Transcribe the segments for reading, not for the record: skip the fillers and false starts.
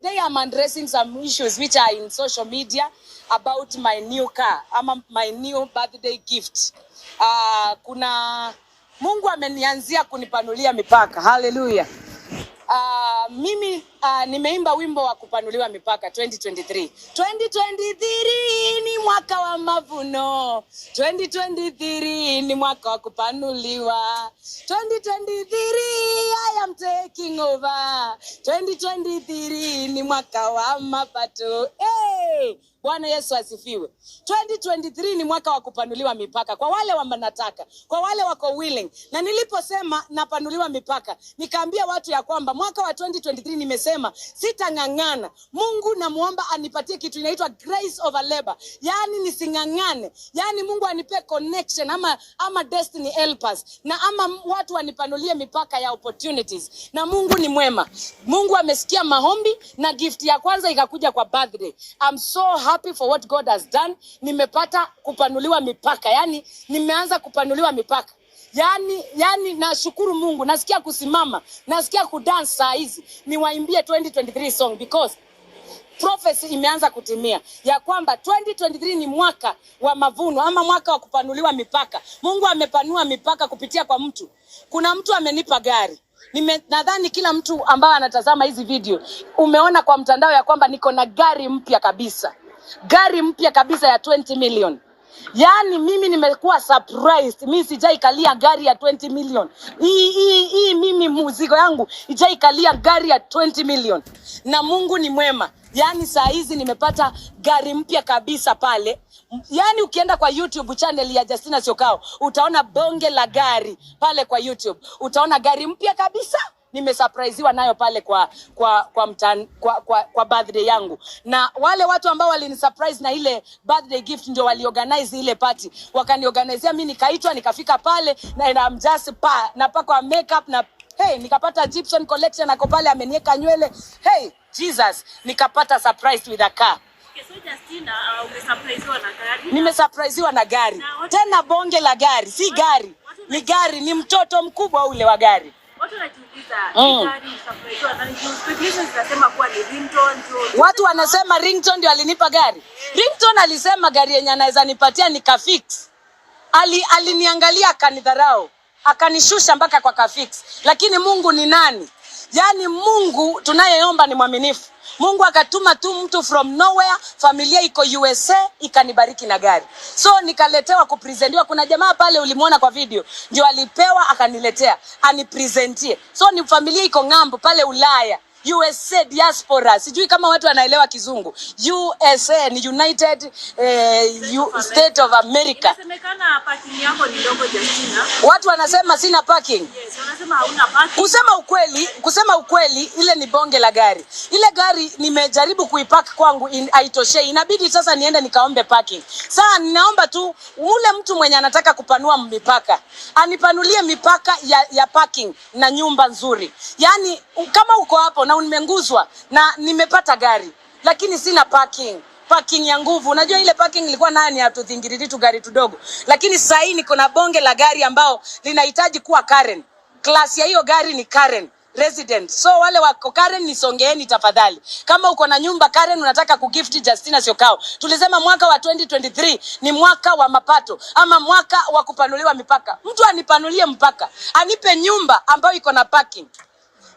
Today I'm addressing some issues which are in social media about my new car, my new birthday gift. Kuna Mungu amenianzia kunipanulia mipaka. Hallelujah. Mimi nimeimba wimbo wa kupanuliwa mipaka 2023. 2023 ni mwaka wa mavuno. 2023 ni mwaka wa kupanuliwa. 2023 I am taking over. 2023 ni mwaka wa mapato. Hey! Bwana Yesu asifiwe. 2023 ni mwaka wa kupanuliwa mipaka. Kwa wale wanataka, kwa wale wako willing. Na niliposema napanuliwa mipaka, nikaambia watu ya kwamba mwaka wa 2023 nimesema sitangangana. Mungu namuomba anipatie kitu inaitwa grace over labor. Yaani nisingangane. Yaani Mungu anipe connection ama destiny helpers. Na ama watu wanipanulie mipaka ya opportunities. Na Mungu ni mwema. Mungu amesikia maombi na gift ya kwanza ikakuja kwa birthday. I'm so happy for what God has done. Nimepata kupanuliwa mipaka. Yaani nimeanza kupanuliwa mipaka. Yaani nashukuru Mungu. Nasikia kusimama, nasikia kudance saa hizi. Niwaimbie 2023 song because prophecy imeanza kutimia ya kwamba 2023 ni mwaka wa mavuno ama mwaka wa kupanuliwa mipaka. Mungu amepanua mipaka kupitia kwa mtu. Kuna mtu amenipa gari. Nadhani kila mtu ambaye anatazama hizi video umeona kwa mtandao ya kwamba niko na gari mpya kabisa. Gari mpya kabisa ya 20 million. Yaani mimi nimekuwa surprised. Mimi sijaikalia gari ya 20 million. Hii mimi mzigo yangu sijaikalia gari ya 20 million. Na Mungu ni mwema. Yaani saa hizi nimepata gari mpya kabisa pale. Yaani ukienda kwa YouTube channel ya Justina Siokao, utaona bonge la gari pale kwa YouTube. Utaona gari mpya kabisa. Nimesurpriseiwa nayo pale kwa birthday yangu. Na wale watu ambao walinisurprise na ile birthday gift ndio waliorganize ile party. Wakaniorganizea mimi nikaitwa nikafika pale na I'm just napakwa makeup na hey nikapata Egyptian collection ako pale amenieka nywele. Hey Jesus, nikapata surprise with a car. So Justina, umesurpriseiwa na gari? Nimesurpriseiwa na gari. Tena bonge la gari, si gari. Ni gari, ni mtoto mkubwa ule wa gari. Watu wanajiuliza gari surpriseiwa na speculation zinasema kuwa ni Ringtone. Watu wanasema Ringtone ndio alinipa gari. Ringtone alisema gari yenye anaweza nipatia ni kafix. Aliniangalia akanidharau. Akanishusha mpaka kwa kafix. Lakini Mungu ni nani? Yaani Mungu tunayeomba ni mwaminifu. Mungu akatuma tu mtu from nowhere, familia iko USA, ikanibariki na gari. So nikaletewa kupresentiwa. Kuna jamaa pale ulimuona kwa video, ndio alipewa akaniletea, anipresentie. So ni familia iko ngambo pale Ulaya, USA diaspora. Sijui kama watu wanaelewa kizungu. USA ni United State of America. Inasemekana parking yako ni ndogo Justina. Watu wanasema sina parking. Yes, wanasema hauna parking. Kusema ukweli ile ni bonge la gari. Ile gari nimejaribu kuipark kwangu haitoshei. Inabidi sasa niende nikaombe parking. Sasa ninaomba tu ule mtu mwenye anataka kupanua mipaka anipanulie mipaka ya parking na nyumba nzuri. Yaani kama uko hapo na nimenguzwa na nimepata gari lakini sina parking ya nguvu. Unajua ile parking ilikuwa nayo ni hatudhingiriri tu gari tudogo. Lakini sasa hii niko na bonge la gari ambao linahitaji kuwa Karen. Class ya hiyo gari ni Karen resident. So wale wako Karen nisongeeni tafadhali. Kama uko na nyumba Karen unataka kugift Justina Siokao. Tulisema mwaka wa 2023 ni mwaka wa mapato ama mwaka wa kupanuliwa mipaka. Mtu anipanulie mpaka. Anipe nyumba ambayo iko na parking.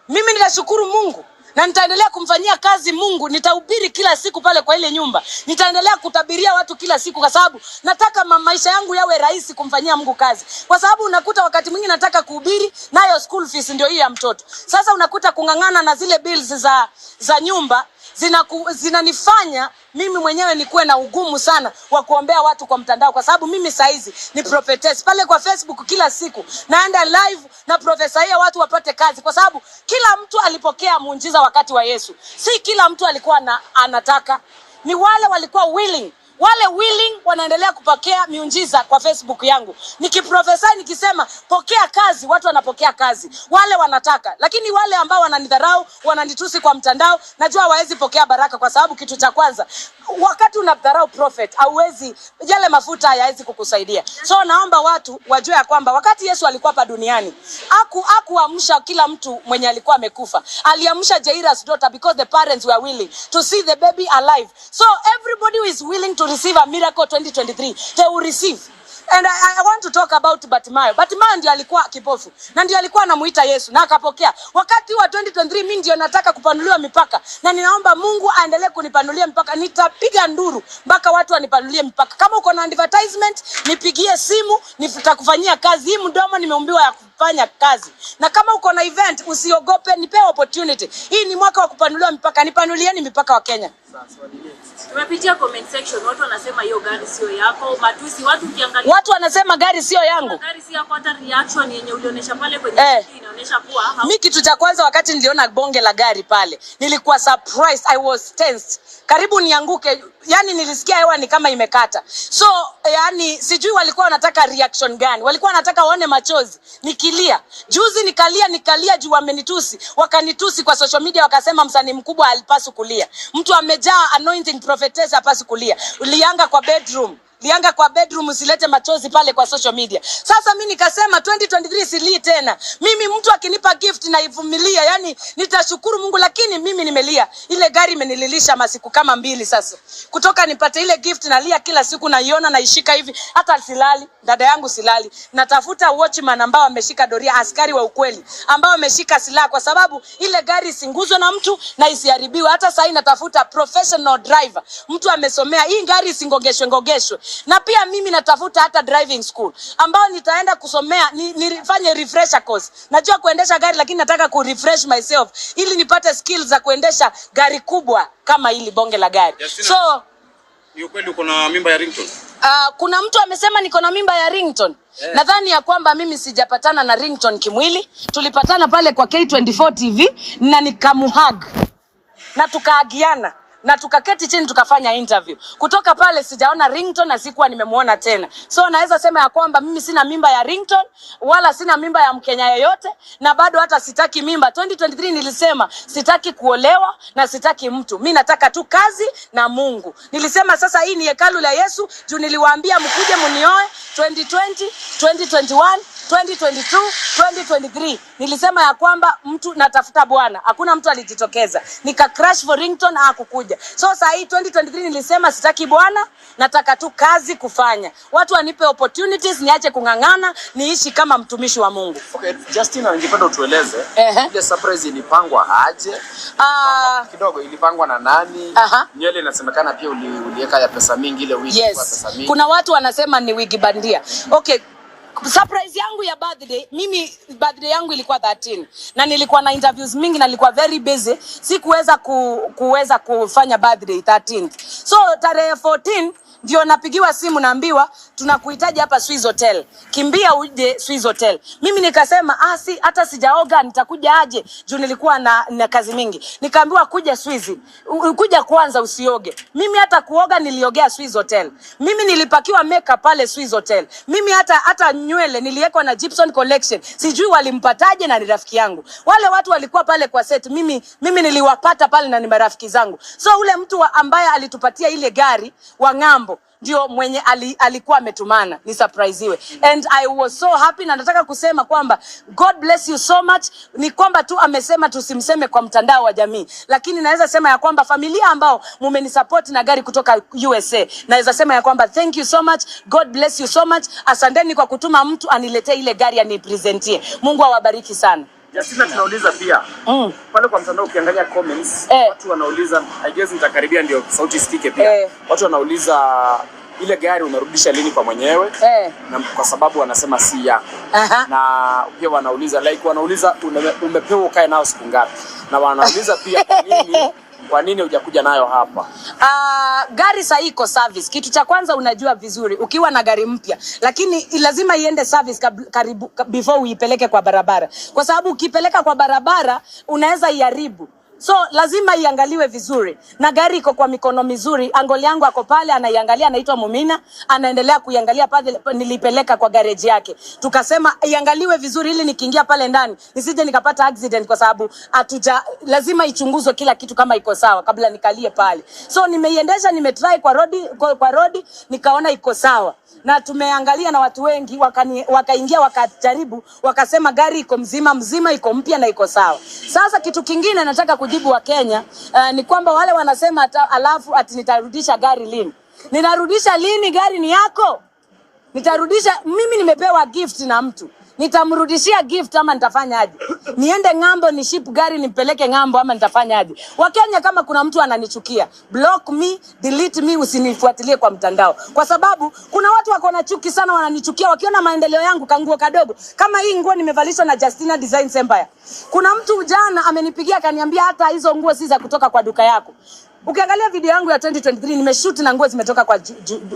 Mimi nitashukuru Mungu na nitaendelea kumfanyia kazi Mungu. Nitahubiri kila siku pale kwa ile nyumba. Nitaendelea kutabiria watu kila siku kwa sababu nataka maisha yangu yawe rahisi kumfanyia Mungu kazi. Kwa sababu unakuta wakati mwingine nataka kuhubiri nayo school fees ndio hii ya mtoto. Sasa unakuta kungangana na zile bills za nyumba zinanifanya mimi mwenyewe nikuwe na ugumu sana wa kuombea watu kwa mtandao kwa sababu mimi saizi ni prophetess pale kwa Facebook kila siku naenda live na profesaia watu wapate kazi kwa sababu kila mtu alipokea muujiza wakati wa Yesu. Si kila mtu alikuwa anataka, ni wale walikuwa willing Wale willing wanaendelea kupokea miujiza kwa Facebook yangu. Nikiprofesai nikisema pokea kazi, watu wanapokea kazi. Wale wanataka. Lakini wale ambao wananidharau, wananitusi kwa mtandao, najua hawawezi pokea baraka kwa sababu kitu cha kwanza, wakati unadharau prophet, hauwezi, yale mafuta hayawezi kukusaidia. So naomba watu wajue ya kwamba wakati Yesu alikuwa hapa duniani, hakuamsha kila mtu mwenye alikuwa amekufa. Aliamsha Jairus' daughter because the parents were willing to see the baby alive. So everybody who is willing to receive a miracle 2023, they will receive. And I want to talk about Bartimayo. Bartimayo ndiye alikuwa kipofu na ndiye alikuwa anamuita Yesu na akapokea. Wakati wa 2023 mimi ndio nataka kupanuliwa mipaka, na ninaomba Mungu aendelee kunipanulia mipaka. Nitapiga nduru mpaka watu wanipanulie mipaka. Kama uko na advertisement, nipigie simu, nitakufanyia kazi. Hii mdomo nimeumbiwa ya kufanya kazi. Na kama uko na event, usiogope, nipe opportunity. Hii ni mwaka wa kupanuliwa mipaka. Nipanulieni mipaka wa Kenya. Tumepitia comment section, watu wanasema hiyo gari sio yako. Matusi, watu ukiangalia, watu wanasema gari sio yangu. Gari sio yako, hata reaction yenye ulionyesha pale kwenye inaonyesha kuwa mimi kitu cha kwanza wakati niliona bonge la gari pale, nilikuwa surprised, I was tensed. Karibu nianguke, yani nilisikia hewa ni kama imekata. So yani sijui walikuwa wanataka reaction gani. Walikuwa wanataka waone machozi nikilia. Juzi nikalia juu wamenitusi. Wakanitusi kwa social media, wakasema msanii mkubwa alipaswa kulia. Mtu amejaa anointing prophetess hapaswi kulia. Lianga kwa bedroom usilete machozi pale kwa social media. Sasa mimi nikasema 2023 silii tena. Mimi mtu akinipa gift na ivumilia, yani nitashukuru Mungu, lakini mimi nimelia. Ile gari imenililisha masiku kama 2 sasa. Kutoka nipate ile gift nalia kila siku, naiona naishika hivi, hata silali. Dada yangu silali. Natafuta watchman ambao ameshika doria, askari wa ukweli ambao ameshika silaha, kwa sababu ile gari isinguzwe na mtu na isiharibiwe. Hata sasa natafuta professional driver, mtu amesomea hii gari isingogeshwe. Na pia mimi natafuta hata driving school ambao nitaenda kusomea, nifanye refresher course. Najua kuendesha gari, lakini nataka ku refresh myself ili nipate skills za kuendesha gari kubwa kama hili bonge la gari. So ni ukweli uko na mimba ya Ringtone? Kuna mtu amesema niko na mimba ya Ringtone. Nadhani ya kwamba mimi sijapatana na Ringtone kimwili. Tulipatana pale kwa K24 TV na nikamuhug na tukaagiana na tukaketi chini tukafanya interview. Kutoka pale sijaona Ringtone na sikuwa nimemuona tena. So naweza sema ya kwamba mimi sina mimba ya Ringtone wala sina mimba ya Mkenya yoyote, na bado hata sitaki mimba. 2023 nilisema sitaki kuolewa na sitaki mtu. Mimi nataka tu kazi na Mungu. Nilisema sasa hii ni hekalu la Yesu, juu niliwaambia mkuje munioe 2020, 2021, 2022, 2023. Nilisema ya kwamba mtu natafuta Bwana. Hakuna mtu alijitokeza. Nika crash for Ringtone hakukuja. So sasa hii 2023 nilisema sitaki Bwana, nataka tu kazi kufanya. Watu wanipe opportunities, niache kungangana, niishi kama mtumishi wa Mungu. Okay, Justina, ningependa utueleze ile surprise ilipangwa aje? Kidogo ilipangwa na nani? Nywele inasemekana pia uliweka ya pesa mingi ile wigi kwa pesa mingi. Kuna watu wanasema ni wigi bandia. Okay. Surprise yangu ya birthday, mimi birthday yangu ilikuwa 13 na nilikuwa na interviews mingi na nilikuwa very busy, sikuweza kuweza kufanya birthday 13th. So tarehe 14 ndio napigiwa simu naambiwa tunakuhitaji hapa Swiss Hotel. Kimbia uje Swiss Hotel. Mimi nikasema hata sijaoga nitakuja aje, juu nilikuwa na kazi mingi. Nikaambiwa kuja Swiss. Kuja kwanza usioge. Mimi hata kuoga niliogea Swiss Hotel. Mimi nilipakiwa makeup pale Swiss Hotel. Mimi hata nywele niliwekwa na Gibson Collection. Sijui walimpataje na ni rafiki yangu. Wale watu walikuwa pale kwa set. Mimi niliwapata pale na ni marafiki zangu. So ule mtu ambaye alitupatia ile gari wa ng'ambo ndio mwenye alikuwa ametumana ni surpriseiwe. And I was so happy, na nataka kusema kwamba God bless you so much. Ni kwamba tu amesema tusimseme kwa mtandao wa jamii, lakini naweza sema ya kwamba familia ambao mumenisupport na gari kutoka USA, naweza sema ya kwamba thank you so much, God bless you so much. Asanteni kwa kutuma mtu aniletee ile gari anipresentie. Mungu awabariki sana. Justina, tunauliza pia pale kwa mtandao ukiangalia comments, watu wanauliza, I guess nitakaribia ndio sauti sikike pia. Watu wanauliza ile gari unarudisha lini kwa mwenyewe? Na kwa sababu wanasema si yako. Na pia wanauliza umepewa ukae nao siku ngapi? Na wanauliza pia kwa nini hujakuja nayo hapa? Gari sasa iko service. Kitu cha kwanza unajua vizuri ukiwa na gari mpya, lakini lazima iende service before uipeleke kwa barabara. Kwa sababu ukipeleka kwa barabara unaweza iharibu. So lazima iangaliwe vizuri. Na gari iko kwa mikono mizuri. Angoli yangu ako pale anaiangalia, anaitwa Mumina, anaendelea kuiangalia pale, nilipeleka kwa garage yake. Tukasema iangaliwe vizuri ili nikiingia pale ndani nisije nikapata accident, kwa sababu lazima ichunguzwe kila kitu kama iko sawa kabla nikalie pale. So nimeiendesha, nimetry kwa road nikaona iko sawa. Na tumeangalia na watu wengi wakaingia wakajaribu, wakasema gari iko mzima, iko mpya na iko sawa. Sasa kitu kingine nataka kujibu wa Kenya ni kwamba wale wanasema alafu ati nitarudisha gari lini. Ninarudisha lini? Gari ni yako. Nitarudisha, mimi nimepewa gift na mtu. Nitamrudishia gift ama nitafanya aje? Niende ngambo ni ship gari nipeleke ngambo ama nitafanya aje? Wakenya, kama kuna mtu ananichukia, block me, delete me, usinifuatilie kwa mtandao. Kwa sababu kuna watu wako na chuki sana, wananichukia wakiona maendeleo yangu kanguo kadogo. Kama hii nguo nimevalishwa na Justina Designs Empire. Kuna mtu jana amenipigia akaniambia hata hizo nguo si za kutoka kwa duka yako. Ukiangalia video yangu ya 2023 nimeshoot na nguo zimetoka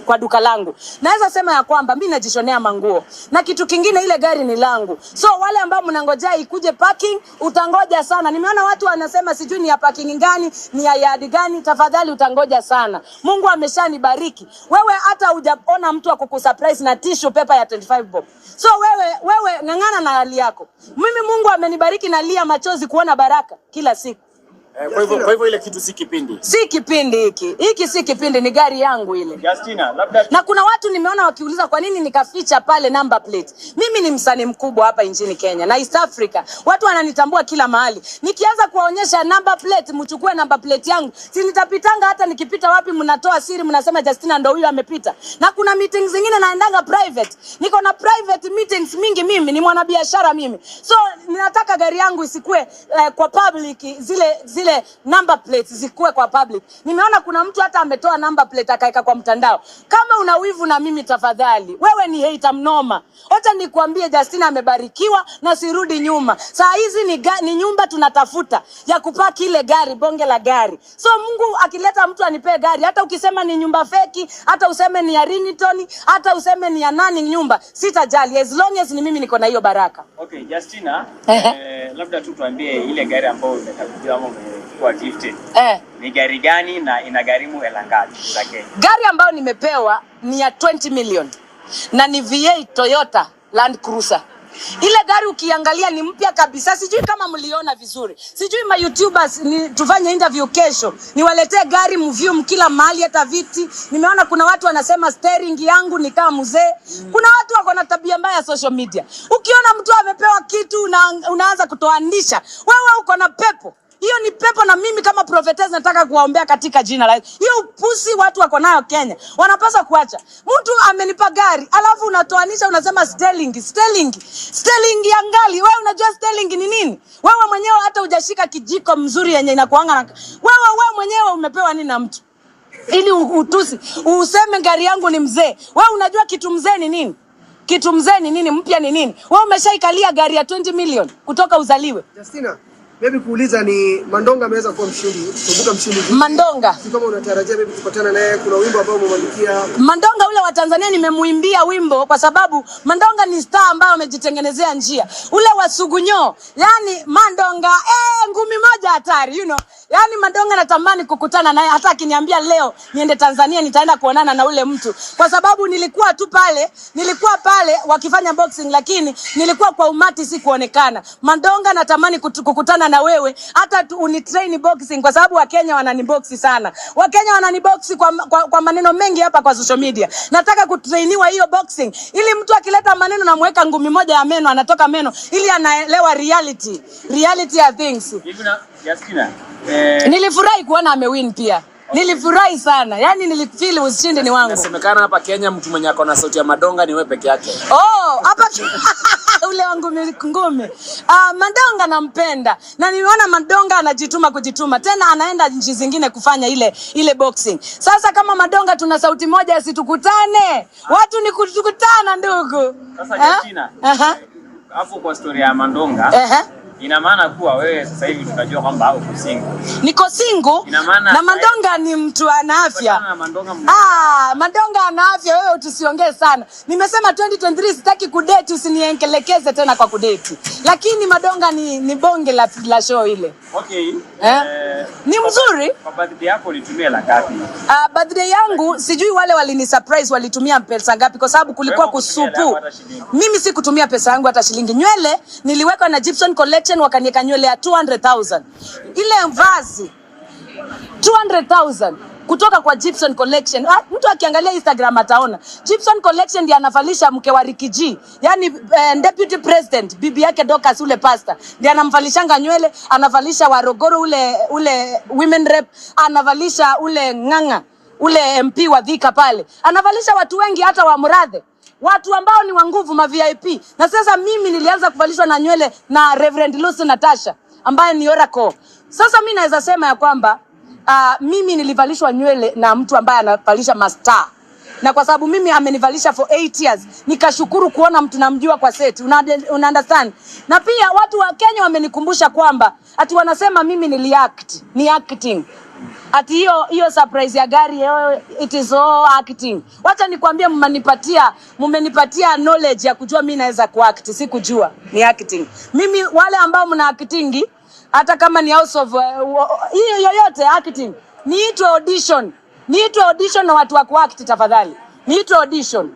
kwa duka langu. Naweza sema ya kwamba mimi najishonea manguo. Na kitu kingine, ile gari ni langu. So wale ambao mnangojea ikuje parking, utangoja sana. Nimeona watu wanasema sijui ni ya parking gani, ni ya yard gani. Tafadhali utangoja sana. Mungu ameshanibariki. Wewe hata hujaona mtu akukusurprise na tissue paper ya 25 bob. So wewe ngangana na hali yako. Mimi Mungu amenibariki na lia machozi kuona baraka kila siku. Kwa hivyo ile kitu si kipindi. Si kipindi hiki. Hiki si kipindi, ni gari yangu ile. Justina, labda. Na kuna watu nimeona wakiuliza kwa nini nikaficha pale number plate. Mimi ni msanii mkubwa hapa nchini Kenya na East Africa. Watu wananitambua kila mahali. Nikianza kuwaonyesha number plate, mchukue number plate yangu, si nitapitanga hata nikipita wapi mnatoa siri mnasema Justina ndio huyo amepita. Na kuna meetings zingine naendanga private. Niko na private meetings mingi, mimi ni mwanabiashara mimi. So ninataka gari yangu isikue kwa public, zile number plates zikuwe kwa public. Nimeona kuna mtu hata ametoa number plate akaeka kwa mtandao. Kama una wivu na mimi, tafadhali, wewe ni hater mnoma. Acha nikwambie, Justina amebarikiwa na sirudi nyuma. Saa hizi ni nyumba tunatafuta ya kupaki ile gari, bonge la gari. So Mungu akileta mtu anipe gari, hata ukisema ni nyumba feki, hata useme ni ya Ringtone, hata useme ni ya nani nyumba, sitajali as long as ni mimi niko na hiyo baraka. Okay, Justina, labda tu tuambie ile gari ambayo umekabidhiwa ama kwa gifted. Ni gari gani na inagharimu hela ngapi za Kenya? Gari ambayo nimepewa ni ya 20 million na ni V8 Toyota Land Cruiser. Ile gari ukiangalia ni mpya kabisa. Sijui kama mliona vizuri. Sijui ma YouTubers tufanye interview kesho, niwaletee gari mview kila mahali, hata viti. Nimeona kuna watu wanasema steering yangu ni kama mzee. Kuna watu wako na tabia mbaya social media. Ukiona mtu amepewa kitu unaanza kutoanisha. Wewe uko na pepo. Hiyo ni pepo, na mimi kama prophetess nataka kuwaombea katika jina la Yesu. Hiyo upusi watu wako nayo Kenya, wanapaswa kuacha. Mtu amenipa gari, alafu unatoanisha unasema sterling ya ngali. Wewe unajua sterling ni nini? Wewe mwenyewe hata hujashika kijiko mzuri yenye inakuanga na wewe mwenyewe umepewa nini na mtu? Ili utusi, useme gari yangu ni mzee. Wewe unajua kitu mzee ni nini? Kitu mzee ni nini? Mpya ni nini? Wewe umeshaikalia gari ya 20 million kutoka uzaliwe. Justina, maybe kuuliza ni Madonga ameweza kuwa mshindi, kuvuta mshindi. Madonga. Si kama unatarajia maybe kupatana naye, kuna wimbo ambao umemwandikia. Madonga ule wa Tanzania nimemuimbia wimbo kwa sababu Madonga ni star ambaye amejitengenezea njia. Ule wa Sugunyo, yani Madonga ngumi moja hatari, you know. Yani Madonga natamani kukutana naye, hata akiniambia leo niende Tanzania nitaenda kuonana na ule mtu. Kwa sababu nilikuwa pale wakifanya boxing, lakini nilikuwa kwa umati si kuonekana. Madonga natamani kukutana na wewe, hata unitrain boxing kwa sababu Wakenya wananiboxi sana. Wakenya wananiboxi kwa maneno mengi hapa kwa social media. Nataka kutrainiwa hiyo boxing ili mtu akileta maneno namweka ngumi moja ya meno, anatoka meno, ili anaelewa reality ya things. Justina, nilifurahi kuona amewin pia. Nilifurahi sana. Yani nilifeel ushindi ni wangu. Inasemekana hapa Kenya mtu mwenye ako na sauti ya Madonga ni wewe peke yake. Hapa ule wangu ngumi. Madonga nampenda. Na nimeona Madonga anajituma kujituma. Tena anaenda nchi zingine kufanya ile boxing. Sasa kama Madonga tuna sauti moja, situkutane. Watu ni kutukutana ndugu. Sasa Justina. Hapo kwa story ya Madonga. Ina maana kuwa wewe sasa hivi tunajua kwamba hauko single. Niko single na Madonga ni mtu ana afya. Madonga ana afya, wewe tusiongee sana. Nimesema 2023 sitaki kudate, usinienkelekeze tena kwa kudate. Lakini Madonga ni bonge la show ile. Okay. Ni mzuri. Kwa birthday yako ulitumia la ngapi? Birthday yangu sijui wale walini surprise walitumia pesa ngapi kwa sababu kulikuwa kusupu. Mimi si kutumia pesa yangu hata shilingi. Nywele niliweka na Gibson Collection wakanieka nywele ya 200,000. Ile vazi 200,000 kutoka kwa Gibson Collection. Mtu akiangalia Instagram ataona. Gibson Collection ndiye anavalisha mke wa Ricky G. Yaani deputy president, bibi yake Dorcas ule pastor. Ndiye anamvalishanga nywele, anavalisha Warogoro ule women rep, anavalisha ule Ng'ang'a, ule MP wa Thika pale. Anavalisha watu wengi hata wa Murathe. Watu ambao ni wa nguvu ma VIP. Na sasa mimi nilianza kuvalishwa na nywele na Reverend Lucy Natasha ambaye ni Oracle. Sasa mimi naweza sema ya kwamba mimi nilivalishwa nywele na mtu ambaye anavalisha mastar. Na kwa sababu mimi amenivalisha for 8 years, nikashukuru kuona mtu namjua kwa set. Una understand? Na pia watu wa Kenya wamenikumbusha kwamba ati wanasema mimi ni acting. Ati hiyo surprise ya gari it is all acting. Wacha nikwambie mmenipatia knowledge ya kujua mimi naweza kuact, si kujua ni acting. Mimi wale ambao mna actingi hata kama ni house of hiyo yoyote acting, niitwe audition na watu wa kuact tafadhali. Niitwe audition.